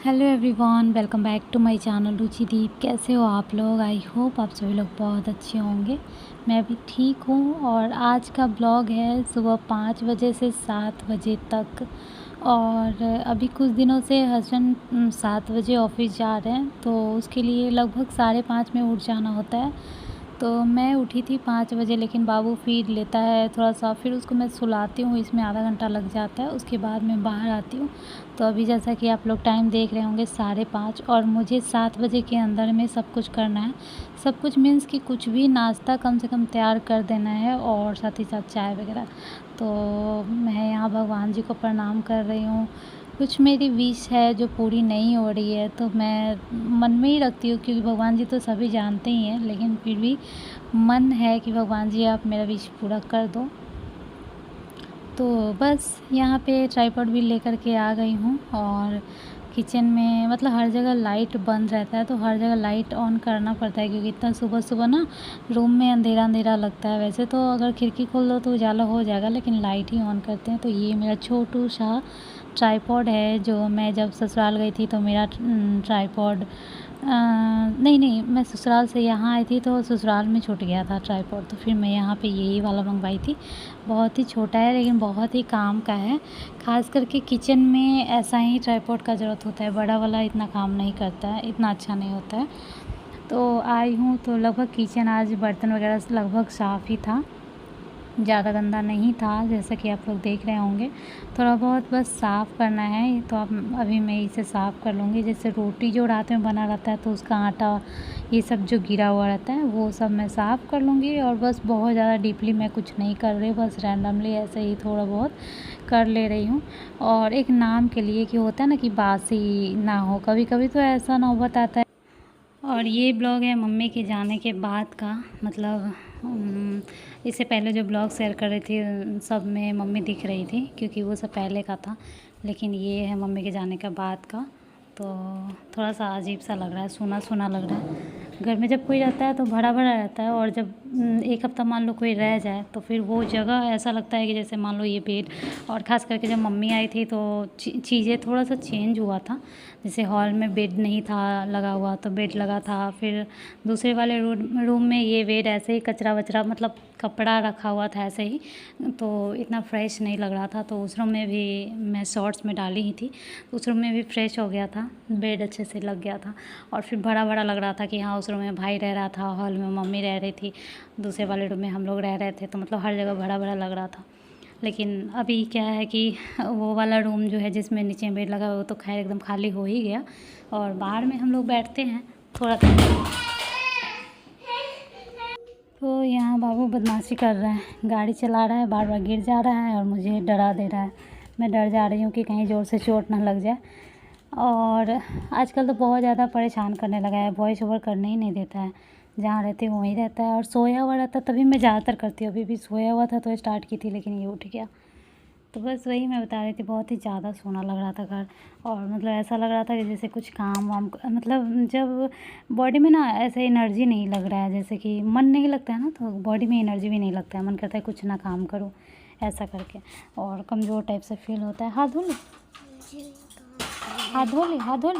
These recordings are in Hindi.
Hello everyone, welcome back to my channel Ruchideep. कैसे हो आप लोग? आई होप आप सभी लोग बहुत अच्छे होंगे। मैं भी ठीक हूँ। और आज का ब्लॉग है सुबह 5 बजे से 7 बजे तक। और अभी कुछ दिनों से हस्बैंड 7 बजे ऑफिस जा रहे हैं, तो उसके लिए लगभग 5:30 में उठ जाना होता है। तो मैं उठी थी 5 बजे, लेकिन बाबू फीड लेता है थोड़ा सा, फिर उसको मैं सुलाती हूँ, इसमें आधा घंटा लग जाता है। उसके बाद मैं बाहर आती हूँ। तो अभी जैसा कि आप लोग टाइम देख रहे होंगे 5:30, और मुझे 7 बजे के अंदर में सब कुछ करना है। सब कुछ मीन्स कि कुछ भी नाश्ता कम से कम तैयार कर देना है, और साथ ही साथ चाय वगैरह। तो मैं यहाँ भगवान जी को प्रणाम कर रही हूँ। कुछ मेरी विश है जो पूरी नहीं हो रही है, तो मैं मन में ही रखती हूँ, क्योंकि भगवान जी तो सभी जानते ही हैं, लेकिन फिर भी मन है कि भगवान जी आप मेरा विश पूरा कर दो। तो बस यहाँ पे ट्राइपॉड भी लेकर के आ गई हूँ। और किचन में मतलब हर जगह लाइट बंद रहता है, तो हर जगह लाइट ऑन करना पड़ता है, क्योंकि इतना सुबह सुबह ना रूम में अंधेरा अंधेरा लगता है। वैसे तो अगर खिड़की खोल दो तो उजाला हो जाएगा, लेकिन लाइट ही ऑन करते हैं। तो ये मेरा छोटू सा ट्राइपॉड है, जो मैं जब ससुराल गई थी तो मेरा ट्राइपॉड नहीं, मैं ससुराल से यहाँ आई थी, तो ससुराल में छूट गया था ट्राइपॉड, तो फिर मैं यहाँ पे यही वाला मंगवाई थी। बहुत ही छोटा है, लेकिन बहुत ही काम का है। ख़ास करके किचन में ऐसा ही ट्राइपॉड का ज़रूरत होता है, बड़ा वाला इतना काम नहीं करता है, इतना अच्छा नहीं होता है। तो आई हूँ तो लगभग किचन आज बर्तन वगैरह लगभग साफ़ ही था, ज़्यादा गंदा नहीं था, जैसा कि आप लोग देख रहे होंगे। थोड़ा बहुत बस साफ़ करना है, तो अब अभी मैं इसे साफ़ कर लूँगी। जैसे रोटी जो रात में बना रहता है, तो उसका आटा ये सब जो गिरा हुआ रहता है, वो सब मैं साफ़ कर लूँगी। और बस बहुत ज़्यादा डीपली मैं कुछ नहीं कर रही, बस रैंडमली ऐसे ही थोड़ा बहुत कर ले रही हूँ। और एक नाम के लिए कि होता है ना कि बासी ना हो, कभी कभी तो ऐसा नौबत आता है। और ये ब्लॉग है मम्मी के जाने के बाद का, मतलब इससे पहले जो ब्लॉग शेयर कर रही थी सब में मम्मी दिख रही थी, क्योंकि वो सब पहले का था। लेकिन ये है मम्मी के जाने के बाद का, तो थोड़ा सा अजीब सा लग रहा है, सूना सूना लग रहा है। घर में जब कोई रहता है तो भरा भरा रहता है, और जब एक हफ़्ता मान लो कोई रह जाए, तो फिर वो जगह ऐसा लगता है कि जैसे मान लो ये बेड। और ख़ास करके जब मम्मी आई थी तो चीज़ें थोड़ा सा चेंज हुआ था। जैसे हॉल में बेड नहीं था लगा हुआ, तो बेड लगा था। फिर दूसरे वाले रूम में ये बेड ऐसे ही कचरा वचरा, मतलब कपड़ा रखा हुआ था ऐसे ही, तो इतना फ्रेश नहीं लग रहा था। तो उस रूम में भी मैं शॉर्ट्स में डाली ही थी, उस रूम में भी फ्रेश हो गया था, बेड अच्छे से लग गया था। और फिर बड़ा बड़ा लग रहा था कि हाँ, उस रूम में भाई रह रहा था, हॉल में मम्मी रह रही थी, दूसरे वाले रूम में हम लोग रह रहे थे, तो मतलब हर जगह बड़ा बड़ा लग रहा था। लेकिन अभी क्या है कि वो वाला रूम जो है जिसमें नीचे बेड लगा हुआ, वो तो खैर एकदम खाली हो ही गया। और बाहर में हम लोग बैठते हैं थोड़ा। तो यहाँ बाबू बदमाशी कर रहा है, गाड़ी चला रहा है, बार बार गिर जा रहा है और मुझे डरा दे रहा है। मैं डर जा रही हूँ कि कहीं ज़ोर से चोट ना लग जाए। और आजकल तो बहुत ज़्यादा परेशान करने लगा है, वॉइस ओवर करने ही नहीं देता है। जहाँ रहती हूँ वहीं रहता है, और सोया हुआ रहता है तभी मैं ज़्यादातर करती हूँ। अभी भी सोया हुआ था तो स्टार्ट की थी, लेकिन ये उठ गया। तो बस वही मैं बता रही थी, बहुत ही ज़्यादा सोना लग रहा था घर। और मतलब ऐसा लग रहा था कि जैसे कुछ काम वाम, मतलब जब बॉडी में ना ऐसे एनर्जी नहीं लग रहा है, जैसे कि मन नहीं लगता है ना, तो बॉडी में एनर्जी भी नहीं लगता है, मन करता है कुछ ना काम करो ऐसा करके। और कमज़ोर टाइप से फील होता है। हाथ धो ले, हाथ धो ले, हाथ धो ले,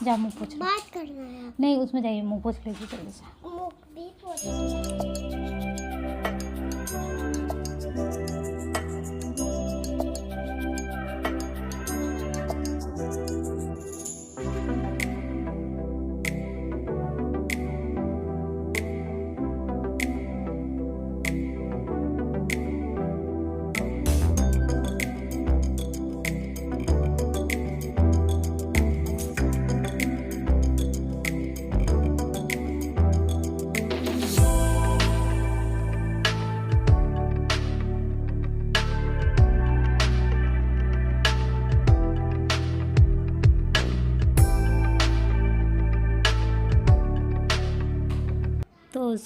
जा मुँह पोछ ले। बात करना है। नहीं, उसमें जाइए, मुँह पोछ लीजिए जल्दी से। मुँह भी पोछ।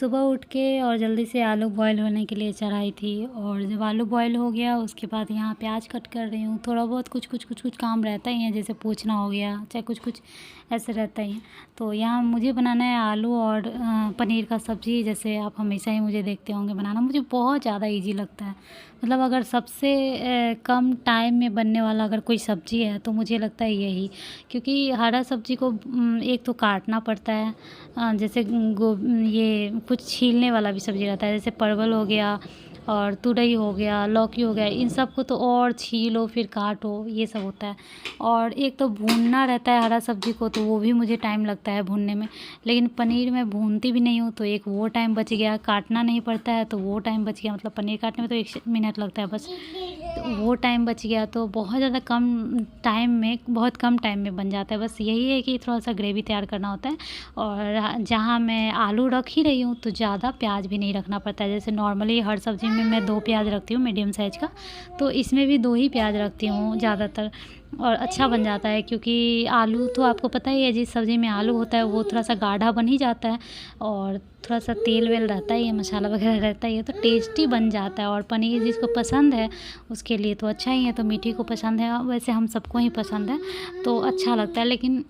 सुबह उठ के और जल्दी से आलू बॉयल होने के लिए चढ़ाई थी, और जब आलू बॉयल हो गया उसके बाद यहाँ प्याज कट कर रही हूँ। थोड़ा बहुत कुछ काम रहता ही है, जैसे पोंछना हो गया, चाहे कुछ ऐसे रहता ही है। तो यहाँ मुझे बनाना है आलू और पनीर का सब्ज़ी। जैसे आप हमेशा ही मुझे देखते होंगे बनाना, मुझे बहुत ज़्यादा ईजी लगता है। मतलब अगर सबसे कम टाइम में बनने वाला अगर कोई सब्ज़ी है तो मुझे लगता है यही, क्योंकि हरा सब्ज़ी को एक तो काटना पड़ता है, जैसे ये कुछ छीलने वाला भी सब्ज़ी रहता है, जैसे परवल हो गया और तुरई हो गया, लौकी हो गया, इन सब को तो और छीलो फिर काटो, ये सब होता है। और एक तो भूनना रहता है हरा सब्ज़ी को, तो वो भी मुझे टाइम लगता है भूनने में। लेकिन पनीर मैं भूनती भी नहीं हूँ, तो एक वो टाइम बच गया, काटना नहीं पड़ता है तो वो टाइम बच गया। मतलब पनीर काटने में तो 1 मिनट लगता है बस, तो वो टाइम बच गया। तो बहुत ज़्यादा बहुत कम टाइम में बन जाता है। बस यही है कि थोड़ा सा ग्रेवी तैयार करना होता है। और जहाँ मैं आलू रख ही रही हूँ तो ज़्यादा प्याज भी नहीं रखना पड़ता है। जैसे नॉर्मली हर सब्ज़ी में मैं 2 प्याज रखती हूँ मीडियम साइज़ का, तो इसमें भी 2 ही प्याज रखती हूँ ज़्यादातर, और अच्छा बन जाता है। क्योंकि आलू तो आपको पता ही है, जिस सब्ज़ी में आलू होता है वो थोड़ा सा गाढ़ा बन ही जाता है, और थोड़ा सा तेल वेल रहता ही है, मसाला वगैरह रहता ही है, तो टेस्टी बन जाता है। और पनीर जिसको पसंद है उसके लिए तो अच्छा ही है, तो मीठी को पसंद है, वैसे हम सबको ही पसंद है तो अच्छा लगता है। लेकिन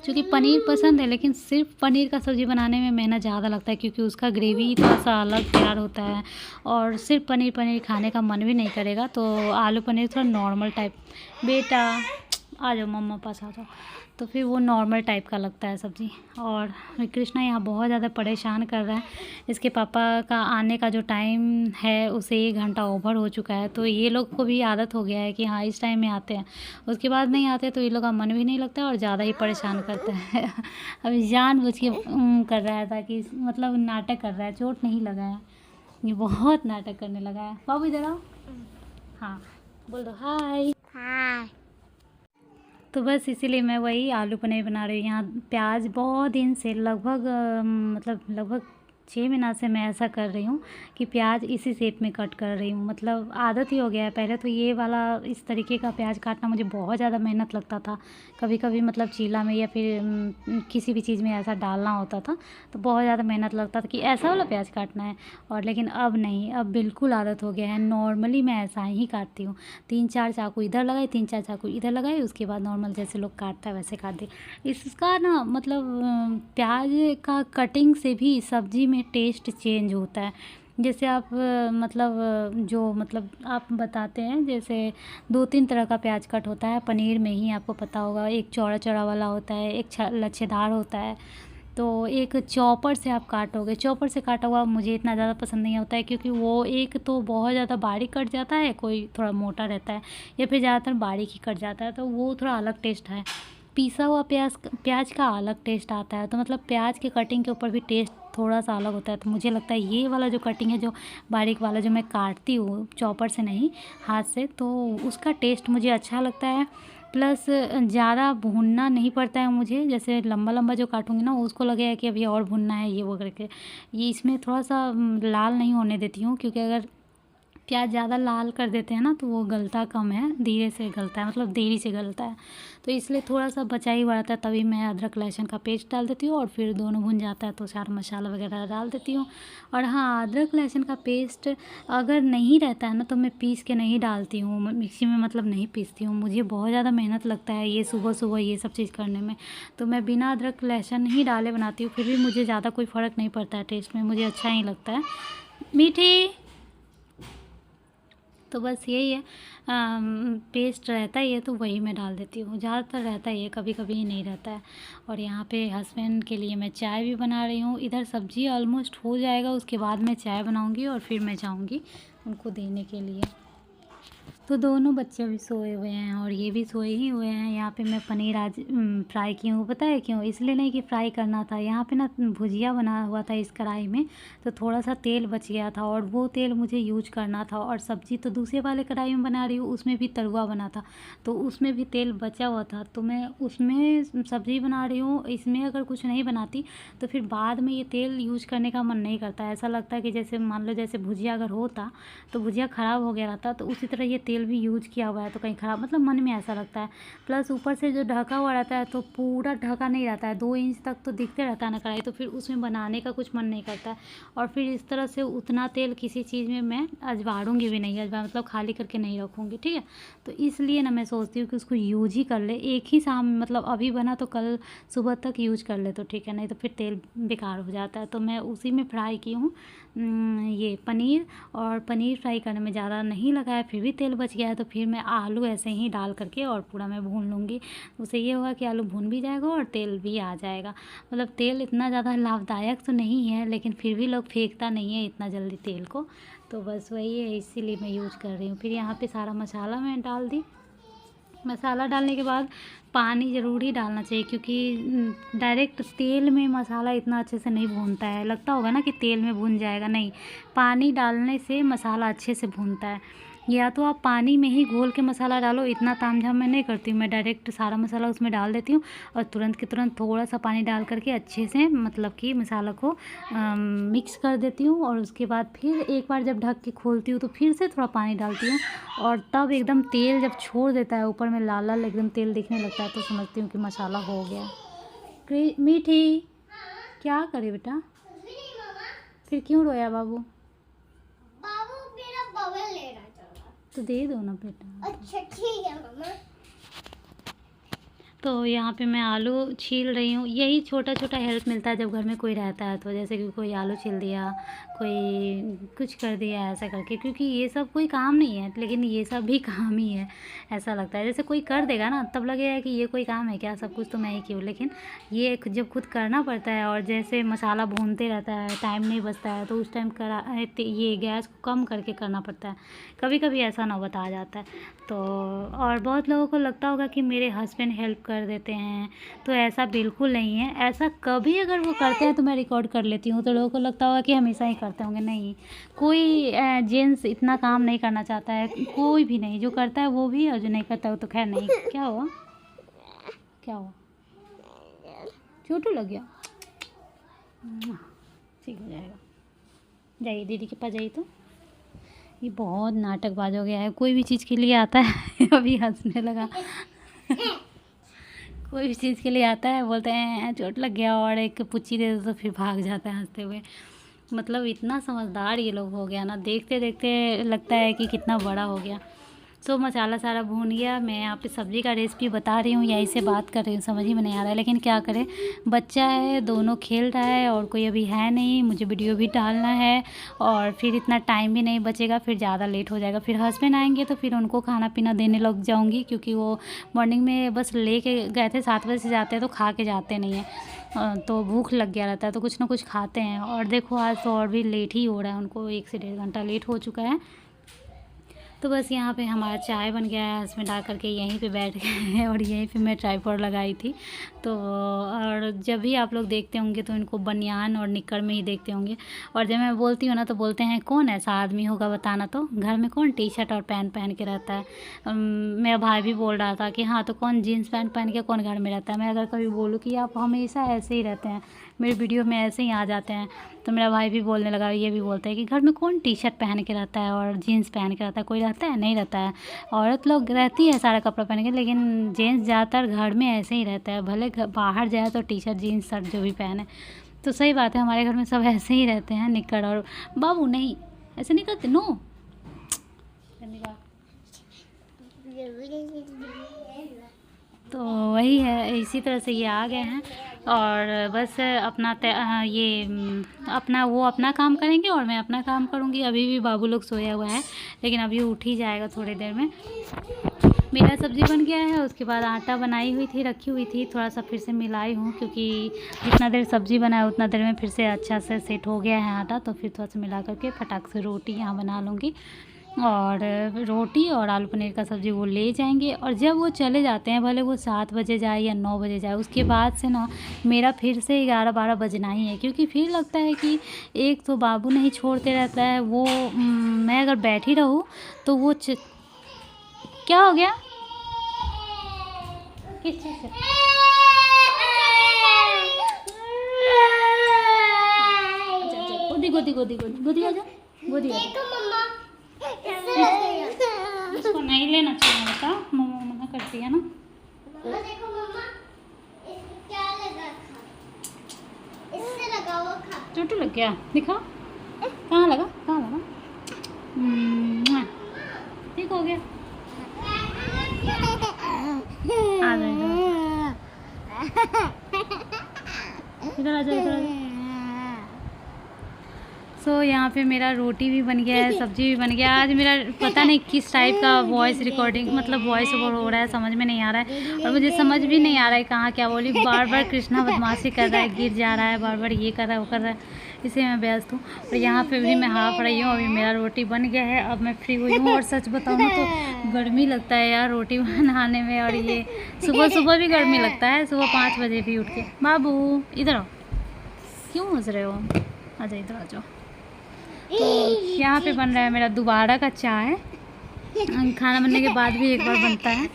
चूँकि पनीर पसंद है, लेकिन सिर्फ पनीर का सब्ज़ी बनाने में मेहनत ज़्यादा लगता है, क्योंकि उसका ग्रेवी थोड़ा-सा अलग तैयार होता है, और सिर्फ पनीर खाने का मन भी नहीं करेगा। तो आलू पनीर थोड़ा नॉर्मल टाइप, बेटा आ जाओ मम्मा पास आ जाओ, तो फिर वो नॉर्मल टाइप का लगता है सब्ज़ी। और कृष्णा यहाँ बहुत ज़्यादा परेशान कर रहा है। इसके पापा का आने का जो टाइम है उसे 1 घंटा ओवर हो चुका है, तो ये लोग को भी आदत हो गया है कि हाँ इस टाइम में आते हैं, उसके बाद नहीं आते तो ये लोग का मन भी नहीं लगता है और ज़्यादा ही परेशान करते हैं। अभी जानबूझ के कर रहा है ताकि मतलब नाटक कर रहा है, चोट नहीं लगा है, ये बहुत नाटक करने लगा है। बाबू इधर आओ, हाँ बोल दो हाय। हाँ। तो बस इसीलिए मैं वही आलू पनीर बना रही हूँ। यहाँ प्याज बहुत दिन से लगभग 6 महीना से मैं ऐसा कर रही हूँ कि प्याज इसी शेप में कट कर रही हूँ। मतलब आदत ही हो गया है। पहले तो ये वाला इस तरीके का प्याज काटना मुझे बहुत ज़्यादा मेहनत लगता था। कभी कभी मतलब चीला में या फिर किसी भी चीज़ में ऐसा डालना होता था तो बहुत ज़्यादा मेहनत लगता था कि ऐसा वाला प्याज काटना है। और लेकिन अब नहीं, अब बिल्कुल आदत हो गया है। नॉर्मली मैं ऐसा ही काटती हूँ, 3-4 चाकू इधर लगाए, 3-4 चाकू इधर लगाए, उसके बाद नॉर्मल जैसे लोग काटता है वैसे काट दी। इसका ना मतलब प्याज का कटिंग से भी सब्ज़ी में टेस्ट चेंज होता है। जैसे आप आप बताते हैं, जैसे 2-3 तरह का प्याज कट होता है पनीर में ही, आपको पता होगा। एक चौड़ा चौड़ा वाला होता है, एक लच्छेदार होता है, तो एक चॉपर से आप काटोगे। चॉपर से काटा हुआ मुझे इतना ज़्यादा पसंद नहीं होता है, क्योंकि वो एक तो बहुत ज़्यादा बारीक कट जाता है, कोई थोड़ा मोटा रहता है, या फिर ज़्यादातर बारीक ही कट जाता है, तो वो थोड़ा अलग टेस्ट है। पिसा हुआ प्याज का अलग टेस्ट आता है। तो मतलब प्याज के कटिंग के ऊपर भी टेस्ट थोड़ा सा अलग होता है। तो मुझे लगता है ये वाला जो कटिंग है, जो बारीक वाला जो मैं काटती हूँ चॉपर से नहीं हाथ से, तो उसका टेस्ट मुझे अच्छा लगता है। प्लस ज़्यादा भूनना नहीं पड़ता है मुझे। जैसे लंबा लंबा जो काटूँगी ना, उसको लगेगा कि अभी और भूनना है ये वो करके। ये इसमें थोड़ा सा लाल नहीं होने देती हूँ, क्योंकि अगर प्याज ज़्यादा लाल कर देते हैं ना तो वो गलता कम है, धीरे से गलता है, मतलब देरी से गलता है। तो इसलिए थोड़ा सा बचा ही हुआ रहता है, तभी मैं अदरक लहसुन का पेस्ट डाल देती हूँ, और फिर दोनों भुन जाता है तो सारा मसाला वगैरह डाल देती हूँ। और हाँ, अदरक लहसुन का पेस्ट अगर नहीं रहता है ना तो मैं पीस के नहीं डालती हूँ मिक्सी में, मतलब नहीं पीसती हूँ। मुझे बहुत ज़्यादा मेहनत लगता है ये सुबह सुबह ये सब चीज़ करने में, तो मैं बिना अदरक लहसुन ही डाले बनाती हूँ। फिर भी मुझे ज़्यादा कोई फ़र्क नहीं पड़ता है टेस्ट में, मुझे अच्छा ही लगता है। मीठी तो बस यही है, पेस्ट रहता ही है तो वही मैं डाल देती हूँ। ज़्यादातर रहता ही है, कभी कभी ही नहीं रहता है। और यहाँ पे हस्बैंड के लिए मैं चाय भी बना रही हूँ। इधर सब्ज़ी ऑलमोस्ट हो जाएगा, उसके बाद मैं चाय बनाऊँगी और फिर मैं जाऊँगी उनको देने के लिए। तो दोनों बच्चे भी सोए हुए हैं और ये भी सोए ही हुए हैं। यहाँ पे मैं पनीर आज फ्राई की हूँ। पता है क्यों? इसलिए नहीं कि फ्राई करना था, यहाँ पे ना भुजिया बना हुआ था इस कढ़ाई में, तो थोड़ा सा तेल बच गया था और वो तेल मुझे यूज करना था। और सब्ज़ी तो दूसरे वाले कढ़ाई में बना रही हूँ, उसमें भी तरुआ बना था, तो उसमें भी तेल बचा हुआ था, तो मैं उसमें सब्ज़ी बना रही हूँ। इसमें अगर कुछ नहीं बनाती तो फिर बाद में ये तेल यूज करने का मन नहीं करता है। ऐसा लगता है कि जैसे मान लो जैसे भुजिया अगर होता तो भुजिया ख़राब हो गया रहता, तो उसी तरह ये तेल तेल भी यूज किया हुआ है तो कहीं ख़राब, मतलब मन में ऐसा लगता है। प्लस ऊपर से जो ढका हुआ रहता है तो पूरा ढका नहीं रहता है, 2 इंच तक तो दिखते रहता है ना कढ़ाई, तो फिर उसमें बनाने का कुछ मन नहीं करता है। और फिर इस तरह से उतना तेल किसी चीज़ में मैं अजवाड़ूँगी भी नहीं, मतलब खाली करके नहीं रखूँगी, ठीक है। तो इसलिए ना मैं सोचती हूँ कि उसको यूज ही कर ले, एक ही शाम, मतलब अभी बना तो कल सुबह तक यूज कर ले तो ठीक है, नहीं तो फिर तेल बेकार हो जाता है। तो मैं उसी में फ्राई की हूँ ये पनीर, और पनीर फ्राई करने में ज़्यादा नहीं लगा है, फिर भी तेल बच गया है। तो फिर मैं आलू ऐसे ही डाल करके और पूरा मैं भून लूँगी। उससे ये होगा कि आलू भून भी जाएगा और तेल भी आ जाएगा। मतलब तेल इतना ज़्यादा लाभदायक तो नहीं है, लेकिन फिर भी लोग फेंकता नहीं है इतना जल्दी तेल को, तो बस वही है, इसीलिए मैं यूज कर रही हूँ। फिर यहाँ पे सारा मसाला मैं डाल दी। मसाला डालने के बाद पानी ज़रूर ही डालना चाहिए, क्योंकि डायरेक्ट तेल में मसाला इतना अच्छे से नहीं भूनता है। लगता होगा ना कि तेल में भून जाएगा, नहीं, पानी डालने से मसाला अच्छे से भूनता है। या तो आप पानी में ही घोल के मसाला डालो, इतना तामझाम मैं नहीं करती हूँ, मैं डायरेक्ट सारा मसाला उसमें डाल देती हूँ और तुरंत के तुरंत थोड़ा सा पानी डाल करके अच्छे से, मतलब कि मसाला को मिक्स कर देती हूँ। और उसके बाद फिर एक बार जब ढक के खोलती हूँ तो फिर से थोड़ा पानी डालती हूँ, और तब एकदम तेल जब छोड़ देता है, ऊपर में लाल लाल एकदम तेल दिखने लगता है, तो समझती हूँ कि मसाला हो गया। मीठी क्या करे बेटा, फिर क्यों रोया बाबू? बाबू मेरा बबल लेना चाह रहा। तो दे दो ना बेटा। अच्छा ठीक है मम्मा। तो यहाँ पे मैं आलू छील रही हूँ। यही छोटा छोटा हेल्प मिलता है जब घर में कोई रहता है, तो जैसे कि कोई आलू छील दिया, कोई कुछ कर दिया ऐसा करके, क्योंकि ये सब कोई काम नहीं है, लेकिन ये सब भी काम ही है। ऐसा लगता है जैसे कोई कर देगा ना तब लगेगा कि ये कोई काम है क्या, सब कुछ तो मैं ही की हूँ, लेकिन ये जब खुद करना पड़ता है, और जैसे मसाला भूनते रहता है, टाइम नहीं बचता है, तो उस टाइम ये गैस को कम करके करना पड़ता है। कभी कभी ऐसा नौबत आ जाता है। तो और बहुत लोगों को लगता होगा कि मेरे हस्बैंड हेल्प कर देते हैं, तो ऐसा बिल्कुल नहीं है। ऐसा कभी अगर वो करते हैं तो मैं रिकॉर्ड कर लेती हूँ, तो लोगों को लगता होगा कि हमेशा ही करते होंगे, नहीं, कोई जेंट्स इतना काम नहीं करना चाहता है, कोई भी नहीं। जो करता है वो भी, और जो नहीं करता है वो तो खैर नहीं। क्या हुआ, क्या हुआ, चोटू लग गया? ठीक हो जाएगा, जाइए दीदी के पास जाइए। तो ये बहुत नाटकबाज हो गया है, कोई भी चीज़ के लिए आता है अभी हंसने लगा कोई भी चीज़ के लिए आता है, बोलते हैं चोट लग गया, और एक पुच्ची दे दो तो फिर भाग जाता है हंसते हुए। मतलब इतना समझदार ये लोग हो गया ना, देखते देखते लगता है कि कितना बड़ा हो गया। तो मसाला सारा भून गया। मैं यहाँ पे सब्ज़ी का रेसिपी बता रही हूँ, यहीं से बात कर रही हूँ, समझ ही में नहीं आ रहा है, लेकिन क्या करें, बच्चा है, दोनों खेल रहा है और कोई अभी है नहीं, मुझे वीडियो भी डालना है, और फिर इतना टाइम भी नहीं बचेगा, फिर ज़्यादा लेट हो जाएगा। फिर हस्बैंड आएंगे तो फिर उनको खाना पीना देने लग जाऊँगी, क्योंकि वो मॉर्निंग में बस ले के गए थे, 7 बजे से जाते हैं तो खा के जाते नहीं हैं, तो भूख लग गया रहता है, तो कुछ ना कुछ खाते हैं। और देखो आज तो और भी लेट ही हो रहा है, उनको 1 से 1.5 घंटा लेट हो चुका है। तो बस यहाँ पे हमारा चाय बन गया है, हस्बैंड आ करके यहीं पे बैठ गए हैं, और यहीं पे मैं ट्राइपॉड लगाई थी। तो और जब भी आप लोग देखते होंगे तो इनको बनियान और निक्कर में ही देखते होंगे, और जब मैं बोलती हूँ ना तो बोलते हैं कौन ऐसा आदमी होगा बताना, तो घर में कौन टी शर्ट और पैंट पहन के रहता है। मेरा भाई भी बोल रहा था कि हाँ, तो कौन जीन्स पैंट पहन के कौन घर में रहता है। मैं अगर कभी बोलूँ कि आप हमेशा ऐसे ही रहते हैं, मेरे वीडियो में ऐसे ही आ जाते हैं, तो मेरा भाई भी बोलने लगा, ये भी बोलता है कि घर में कौन टी शर्ट पहन के रहता है और जीन्स पहन के रहता है, कोई रहता है? नहीं रहता है। औरत लोग रहती है सारा कपड़ा पहन के, लेकिन जेंट्स ज़्यादातर घर में ऐसे ही रहता है, भले बाहर जाए तो टी शर्ट जीन्स शर्ट जो भी पहने। तो सही बात है, हमारे घर में सब ऐसे ही रहते हैं, निक्कर। और बाबू नहीं, ऐसे नहीं करते, नो। तो वही है, इसी तरह से ये आ गए हैं, और बस अपना ये अपना वो अपना काम करेंगे और मैं अपना काम करूँगी। अभी भी बाबू लोग सोया हुआ है, लेकिन अभी उठ ही जाएगा थोड़ी देर में। मेरा सब्ज़ी बन गया है, उसके बाद आटा बनाई हुई थी, रखी हुई थी, थोड़ा सा फिर से मिलाई हूँ, क्योंकि जितना देर सब्ज़ी बनाए उतना देर में फिर से अच्छा से सेट हो गया है आटा, तो फिर थोड़ा सा मिला करके फटाक से रोटी यहाँ बना लूँगी। और रोटी और आलू पनीर का सब्ज़ी वो ले जाएंगे, और जब वो चले जाते हैं, भले वो 7 बजे जाए या 9 बजे जाए, उसके बाद से ना मेरा फिर से 11-12 बजना ही है, क्योंकि फिर लगता है कि एक तो बाबू नहीं छोड़ते रहता है, वो मैं अगर बैठी रहूँ तो वो क्या हो गया, किस चीज़ से? गोदी गोदी गोदी गोदी गोदी आ जा, गोदी आ जा। इसको नहीं लेना चाहिए बेटा, मम्मा मना करती है ना। मम्मा देखो मम्मा, इसको क्या लगा था? इससे लगा हुआ था। चोट लग गया, दिखा कहाँ लगा, कहाँ लगा। ठीक हो गया, आ जाएगा। इधर आ जाओ, इधर आ जाओ। सो यहाँ पे मेरा रोटी भी बन गया है, सब्जी भी बन गया। आज मेरा पता नहीं किस टाइप का वॉइस रिकॉर्डिंग मतलब वॉइस ओवर हो रहा है, समझ में नहीं आ रहा है। और मुझे समझ भी नहीं आ रहा है कहाँ क्या बोली। बार बार कृष्णा बदमाशी कर रहा है, गिर जा रहा है, बार बार ये कर रहा है वो कर रहा है, इसे मैं व्यस्त हूँ। और यहाँ पे भी मैं हाफ रही हूँ, अभी मेरा रोटी बन गया है, अब मैं फ्री हुई हूँ। और सच बताऊँ ना तो गर्मी लगता है यार रोटी बनाने में। और ये सुबह सुबह भी गर्मी लगता है, सुबह 5 बजे भी उठ के। बाबू इधर आओ, क्यों हंस रहे हो, आ जाओ इधर आ जाओ। तो यहाँ पे बन रहा है मेरा दोबारा का चाय। खाना बनने के बाद भी एक बार बनता है।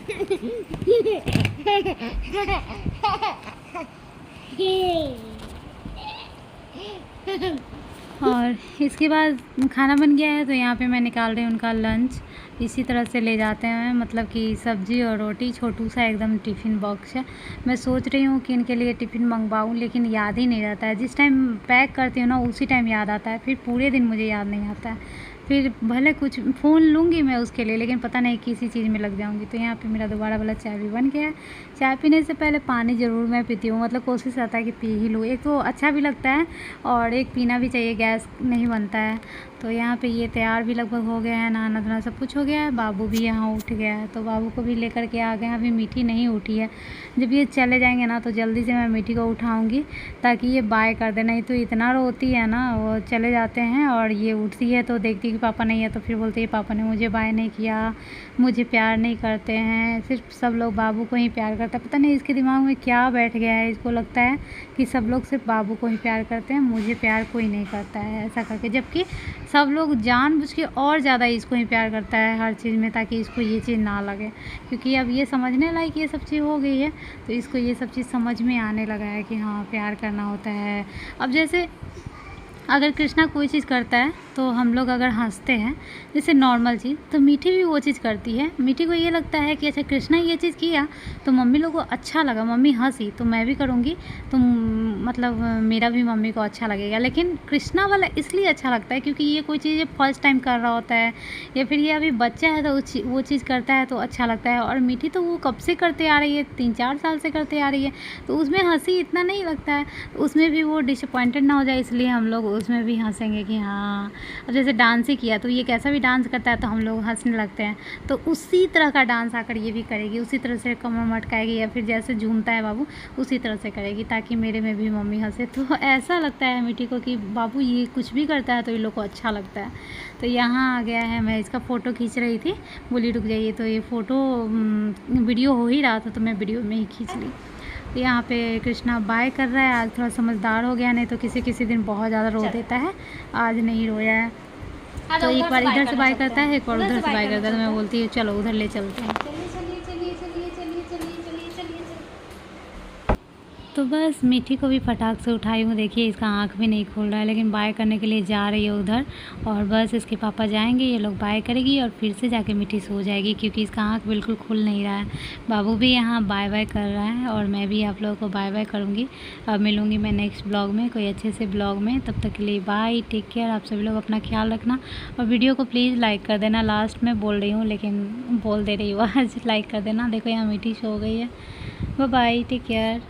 और इसके बाद खाना बन गया है तो यहाँ पे मैं निकाल रही हूँ उनका लंच। इसी तरह से ले जाते हैं, मतलब कि सब्ज़ी और रोटी, छोटू सा एकदम टिफ़िन बॉक्स है। मैं सोच रही हूँ कि इनके लिए टिफ़िन मंगवाऊँ, लेकिन याद ही नहीं रहता है। जिस टाइम पैक करती हूँ ना उसी टाइम याद आता है, फिर पूरे दिन मुझे याद नहीं आता है। फिर भले कुछ फ़ोन लूँगी मैं उसके लिए, लेकिन पता नहीं किसी चीज़ में लग जाऊँगी। तो यहाँ पे मेरा दोबारा वाला चाय भी बन गया है। चाय पीने से पहले पानी ज़रूर मैं पीती हूँ, मतलब कोशिश रहता है कि पी ही लूँ। एक तो अच्छा भी लगता है और एक पीना भी चाहिए, गैस नहीं बनता है। तो यहाँ पे ये तैयार भी लगभग हो गया है, नहाना धोना सब कुछ हो गया है। बाबू भी यहाँ उठ गया है तो बाबू को भी लेकर के आ गए हैं। अभी मीठी नहीं उठी है, जब ये चले जाएंगे ना तो जल्दी से मैं मीठी को उठाऊंगी ताकि ये बाय कर दे। नहीं तो इतना रोती है ना, वो चले जाते हैं और ये उठती है तो देखती है कि पापा नहीं है तो फिर बोलती है पापा ने मुझे बाय नहीं किया, मुझे प्यार नहीं करते हैं। सिर्फ सब लोग बाबू को ही प्यार करते हैं, पता नहीं इसके दिमाग में क्या बैठ गया है। इसको लगता है कि सब लोग सिर्फ बाबू को ही प्यार करते हैं, मुझे प्यार कोई नहीं करता है ऐसा करके। जबकि सब लोग जानबूझ के और ज़्यादा इसको ही प्यार करता है हर चीज़ में, ताकि इसको ये चीज़ ना लगे। क्योंकि अब ये समझने लायक ये सब चीज़ हो गई है तो इसको ये सब चीज़ समझ में आने लगा है कि हाँ प्यार करना होता है। अब जैसे अगर कृष्णा कोई चीज़ करता है तो हम लोग अगर हंसते हैं जैसे नॉर्मल चीज़, तो मीठी भी वो चीज़ करती है। मीठी को ये लगता है कि अच्छा कृष्णा ये चीज़ किया तो मम्मी लोग को अच्छा लगा, मम्मी हंसी तो मैं भी करूँगी तो मतलब मेरा भी मम्मी को अच्छा लगेगा। लेकिन कृष्णा वाला इसलिए अच्छा लगता है क्योंकि ये कोई चीज़ फर्स्ट टाइम कर रहा होता है, या फिर ये अभी बच्चा है तो वो चीज़ करता है तो अच्छा लगता है। और मीठी तो वो कब से करते आ रही है, 3-4 साल से करते आ रही है, तो उसमें हंसी इतना नहीं लगता है। तो उसमें भी वो डिसअपॉइंटेड ना हो जाए इसलिए हम लोग उसमें भी हंसेंगे कि हाँ। अब जैसे डांस ही किया तो ये कैसा भी डांस करता है तो हम लोग हंसने लगते हैं, तो उसी तरह का डांस आकर ये भी करेगी, उसी तरह से कमर मटकाएगी या फिर जैसे झूमता है बाबू उसी तरह से करेगी, ताकि मेरे में भी मम्मी हंसे। तो ऐसा लगता है मीठी को कि बाबू ये कुछ भी करता है तो ये लोग को अच्छा लगता है। तो यहाँ आ गया है, मैं इसका फ़ोटो खींच रही थी, बोली रुक जाइए, तो ये फ़ोटो वीडियो हो ही रहा था तो मैं वीडियो में ही खींच ली। तो यहाँ पे कृष्णा बाय कर रहा है, आज थोड़ा समझदार हो गया, नहीं तो किसी दिन बहुत ज़्यादा रो देता है, आज नहीं रोया है। तो एक बार इधर से बाय करता है, एक बार उधर से बाय करता है, तो मैं बोलती हूँ चलो उधर ले चलते हैं। तो बस मीठी को भी फटाक से उठाई हूँ, देखिए इसका आँख भी नहीं खोल रहा है, लेकिन बाय करने के लिए जा रही है उधर। और बस इसके पापा जाएंगे, ये लोग बाय करेगी और फिर से जाके मीठी सो जाएगी क्योंकि इसका आँख बिल्कुल खुल नहीं रहा है। बाबू भी यहाँ बाय बाय कर रहा है और मैं भी आप लोगों को बाय बाय करूँगी। अब मिलूँगी मैं नेक्स्ट ब्लॉग में, कोई अच्छे से ब्लॉग में। तब तक के लिए बाय, टेक केयर। आप सभी लोग अपना ख्याल रखना और वीडियो को प्लीज़ लाइक कर देना। लास्ट में बोल रही हूँ लेकिन बोल दे रही हूँ आज, लाइक कर देना। देखो यहाँ मीठी सो गई है। Bye bye, take care.